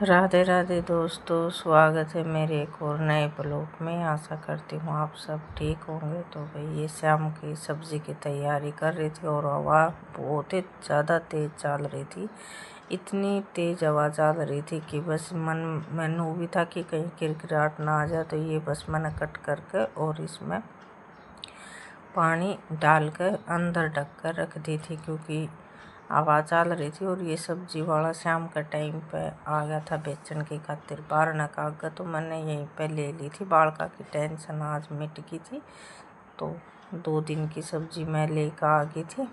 राधे राधे दोस्तों, स्वागत है मेरे एक और नए ब्लॉग में। आशा करती हूँ आप सब ठीक होंगे। तो भाई ये शाम की सब्ज़ी की तैयारी कर रही थी और हवा बहुत ही ज़्यादा तेज़ चल रही थी। इतनी तेज़ हवा चल रही थी कि बस मैनू भी था कि कहीं किरकिराट ना आ जाए, तो ये बस मैंने कट करके और इसमें पानी डाल कर अंदर ढक कर रख दी थी, क्योंकि हवा चल रही थी। और ये सब्जी वाला शाम का टाइम पे आ गया था बेचने की खातिर बारना कागा, तो मैंने यहीं पे ले ली थी। बालका की टेंशन आज मिट गई थी, तो 2 दिन की सब्जी मैं लेकर आ गई थी।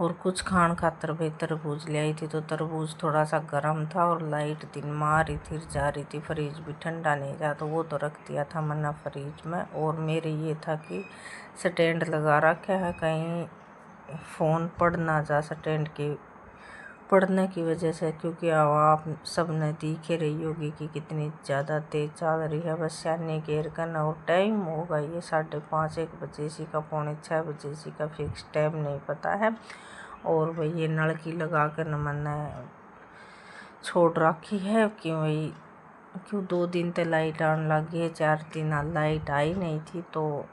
और कुछ खान खातर भाई तरबूज ले आई थी, तो तरबूज थोड़ा सा गर्म था और लाइट दिन मार रही थी, जा रही थी। फ्रिज भी ठंडा नहीं था, तो वो तो रख दिया था मैंने फ्रिज में। और मेरे ये था कि स्टैंड लगा रखा है, कहीं फ़ोन पड़ ना जा स्टैंड के पड़ने की वजह से, क्योंकि हवा आप सब ने दिख ही रही होगी कि कितनी ज़्यादा तेज़ चल रही है। बस सियाने गेर करना। और टाइम होगा ये 5:30 1 बजे सी का, 5:45 बजे सी का, फिक्स टाइम नहीं पता है। और भाई ये नलकी लगा कर न मैंने छोड़ रखी है कि भाई क्यों 2 दिन तो लाइट आने लगी है, 4 दिन लाइट आई नहीं थी, तो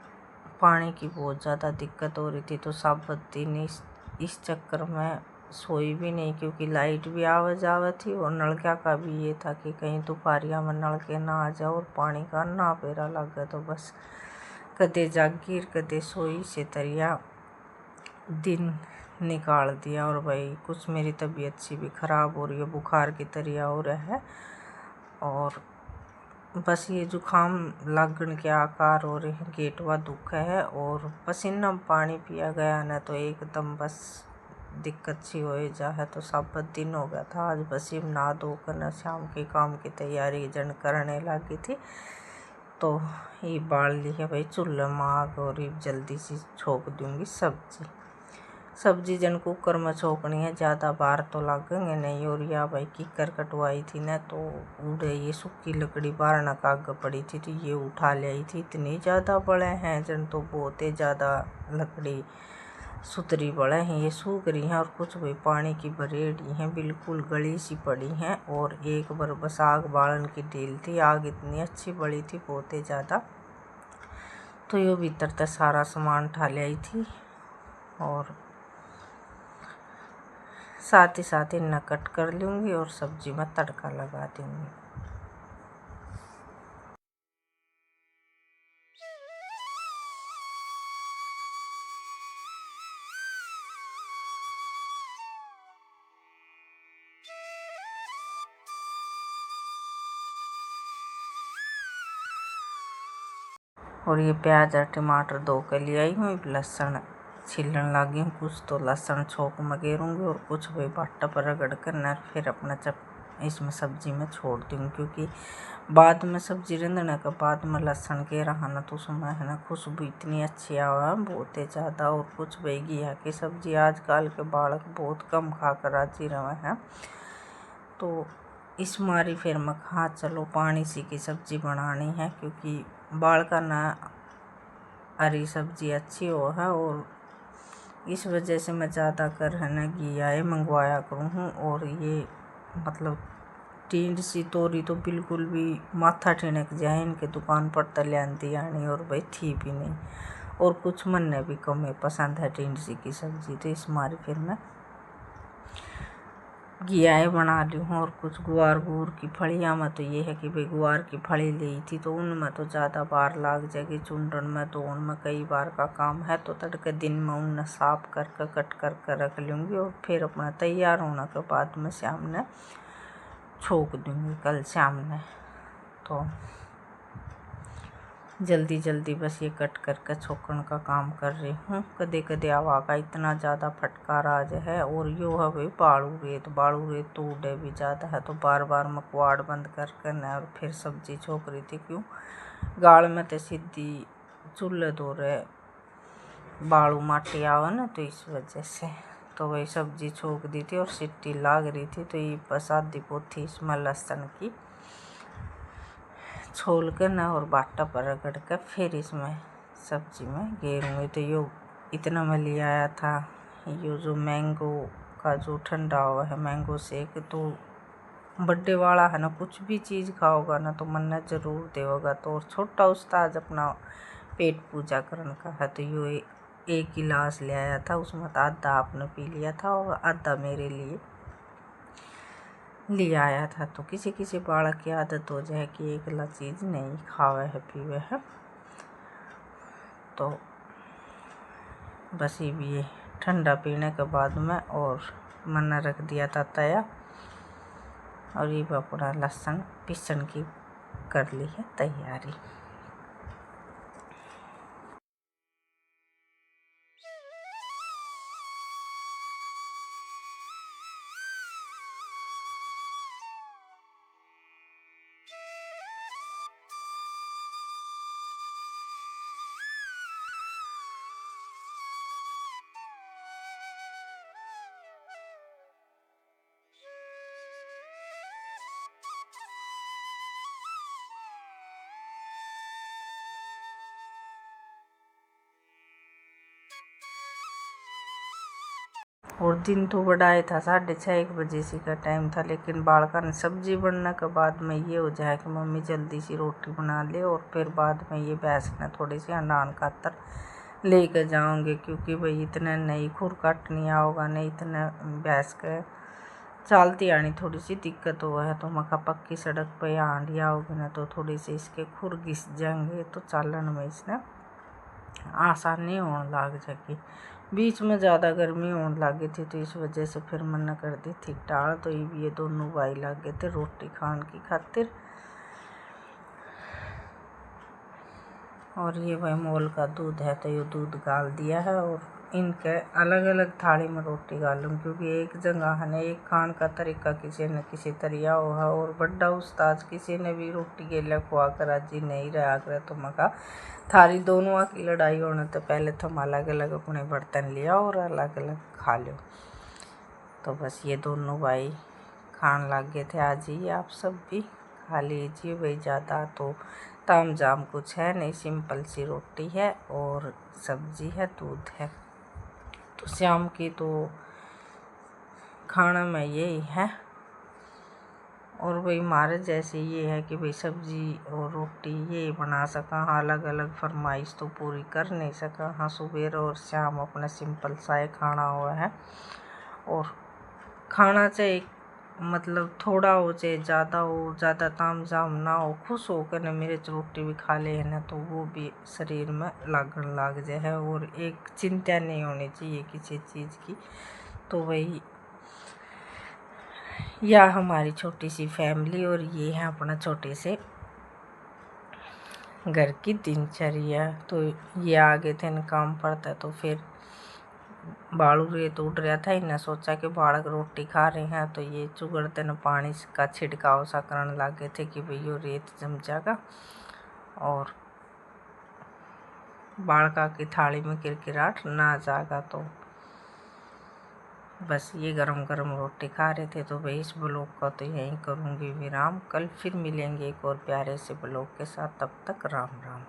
पानी की बहुत ज़्यादा दिक्कत हो रही थी। तो सब दिन इस चक्कर में सोई भी नहीं, क्योंकि लाइट भी आवा जावा थी। और नलका का भी ये था कि कहीं दोपहरिया में नलके ना आ जाओ और पानी का ना पेरा लग गया, तो बस कदे जागीर कदे सोई से तरिया दिन निकाल दिया। और भाई कुछ मेरी तबीयत सी भी ख़राब हो रही है, बुखार की तरिया हो रहा है। और बस ये जुकाम लगन के आकार हो रहे हैं, गेटवा दुख है। और पसीना पानी पिया गया ना, तो एकदम बस दिक्कत सी हो जा है। तो सब दिन हो गया था। आज बस ये नहा धो कर न शाम के काम की तैयारी जन करने लगी थी, तो ये बाल ली है भाई चूल्हे में आग, और ये जल्दी सी छोक दूंगी सब्जी जन कुकर में छोकनी है, ज़्यादा बार तो लगेंगे नहीं। और या भाई कीकर कटवाई थी ना, तो उड़े ये सूखी लकड़ी बार न काग पड़ी थी, तो ये उठा ले आई थी। इतनी ज़्यादा बड़े हैं जन, तो बहुत ही ज़्यादा लकड़ी सुतरी बड़े हैं, ये सूख रही हैं। और कुछ भाई पानी की बरेड़ी हैं, बिल्कुल गली सी पड़ी हैं। और एक बार बस आग बालन की डील थी, आग इतनी अच्छी बड़ी थी, बहुत ही ज़्यादा। तो ये भीतर तक सारा सामान उठा ले आई थी, और साथ ही साथ इन्हें कट कर लूँगी और सब्जी में तड़का लगा दूँगी। और ये प्याज और टमाटर धो के ले आई हूँ, लहसुन छीलन लगी हूँ। कुछ तो लहसुन छोक में गेरूँगी और कुछ भाई बाटा पर रगड़ कर फिर अपना इसमें सब्जी में छोड़ दूँगी, क्योंकि बाद में सब्जी रंधने के बाद में लहसुन के रहा ना, तो उसमें है ना खुशबू इतनी अच्छी आवा है, बहुत ही ज़्यादा। और कुछ भाई घिया की सब्जी आजकल के बालक बहुत कम खा कर राजी रहे हैं, तो इस मारी फिर मैं खा चलो पानी सी की सब्जी बनानी है, क्योंकि बाल का ना हरी सब्जी अच्छी हो है। और इस वजह से मैं ज़्यादा कर है ना घिया मंगवाया करूँ हूँ। और ये मतलब टींड सी तोरी तो बिल्कुल भी माथा ठिनक जाए इनके दुकान पर तलियांती आनी, और भाई थी भी नहीं। और कुछ मन ने भी कम पसंद है टींड सी की सब्जी, तो इस मारी फिर मैं घियाए बना ली हूँ। और कुछ गुआर गुड़ की फलियाँ में तो ये है कि भाई गुआर की फली ली थी, तो उनमें तो ज़्यादा बार लाग जाएगी चुंडन में, तो उनमें कई बार का काम है। तो तड़के दिन में उन्हें साफ करके कट कर रख लूँगी, और फिर अपना तैयार होने के बाद में शाम ने छोक दूँगी, कल शाम ने। तो जल्दी जल्दी बस ये कट करके छोकन का काम कर रही हूँ। कदे कदे हवा का इतना ज़्यादा फटकार आज है, और यो है भाई बाड़ू रेत तो उड़े भी ज़्यादा है, तो बार बार मकवाड़ बंद कर करना और फिर सब्जी छोक रही थी। क्यों गाल में तो सीधी चूल्हे दो रहे बाड़ू माटी आवा ना, तो इस वजह से तो वही सब्जी छोक दी थी और सीटी लाग रही थी। तो ये बस आधी पोथी इसमें लहसुन की छोल कर ना और बाटा पर रगड़ कर फिर इसमें सब्जी में घेरूँगी। तो यो इतना मैं ले आया था, यो जो मैंगो का जो ठंडा हुआ है मैंगो शेक, तो बर्थडे वाला है ना, कुछ भी चीज़ खाओगा ना तो मन ने ज़रूर देगा। तो और छोटा उस्ताद अपना पेट पूजा करने का है, तो यो एक गिलास ले आया था, उसमें तो आधा आपने पी लिया था और आधा मेरे लिए ले आया था। तो किसी किसी बालक की आदत हो जाए कि एक ला चीज़ नहीं खावे है पीवे है। तो बस ये भी ठंडा पीने के बाद में और मैंने रख दिया था तया, और ये अपना लहसुन पीसन की कर ली है तैयारी। और दिन तो बढ़ाया था 6:30 बजे से का टाइम था, लेकिन बालका ने सब्जी बनने के बाद में ये हो जाए कि मम्मी जल्दी सी रोटी बना ले, और फिर बाद में ये भैंस ने थोड़ी सी अनान खातर लेकर जाऊंगे, क्योंकि भाई इतना नहीं खुर काटनी आओगा नहीं, इतना भैंस के चलती आनी थोड़ी सी दिक्कत हुआ है। तो मका पक्की सड़क पर आंधी आओगी ना तो थोड़ी सी इसके खुर घिस जाएंगे, तो चालन में इसने आसानी होने लग जाएगी। बीच में ज़्यादा गर्मी होने लगी थी, तो इस वजह से फिर मना कर दी थी टाल। तो ये दोनों भाई लग गए थे रोटी खाने की खातिर, और ये भाई मोल का दूध है, तो ये दूध गाल दिया है, और इनके अलग अलग थाली में रोटी गालूँ, क्योंकि एक जगह है ना एक खान का तरीका किसी न किसी तरिया हो है। और बड़ा उस्ताद किसी ने भी रोटी के लिए खुआ कर राजी नहीं रहा करे, तो मका थाली दोनों की लड़ाई होने तो पहले तुम अलग अलग अपने बर्तन लिया और अलग अलग खा लो। तो बस ये दोनों भाई खान लग गए थे। आज ही आप सब भी खा लीजिए भाई, ज़्यादा तो ताम जाम कुछ है नहीं, सिंपल सी रोटी है और सब्जी है, दूध है। तो शाम की तो खाना में यही है। और भाई हमारे जैसे ये है कि भाई सब्जी और रोटी ये बना सका, हाँ अलग अलग फरमाइश तो पूरी कर नहीं सका। हाँ सुबह और शाम अपना सिंपल सा ही खाना हुआ है, और खाना चाहे मतलब थोड़ा हो चाहे ज़्यादा हो, ज़्यादा ताम जाम ना हो, खुश हो कर ना मिर्च रोटी भी खा ले है ना, तो वो भी शरीर में लागन लाग जाए है, और एक चिंता नहीं होनी चाहिए किसी चीज़ की। तो वही या हमारी छोटी सी फैमिली, और ये है अपना छोटे से घर की दिनचर्या। तो ये आगे थे न काम पड़ता, तो फिर बाड़ू रेत उठ रहा था, इन्हें सोचा कि बालक रोटी खा रहे हैं, तो ये चुगड़ते न पानी का छिड़काव सा करने लगे थे कि भाई यो रेत जम जाएगा और बालका की थाली में किरकिराट ना जाएगा। तो बस ये गरम गरम रोटी खा रहे थे। तो भाई इस ब्लॉग का तो यहीं करूँगी विराम, कल फिर मिलेंगे एक और प्यारे से ब्लॉग के साथ, तब तक राम राम।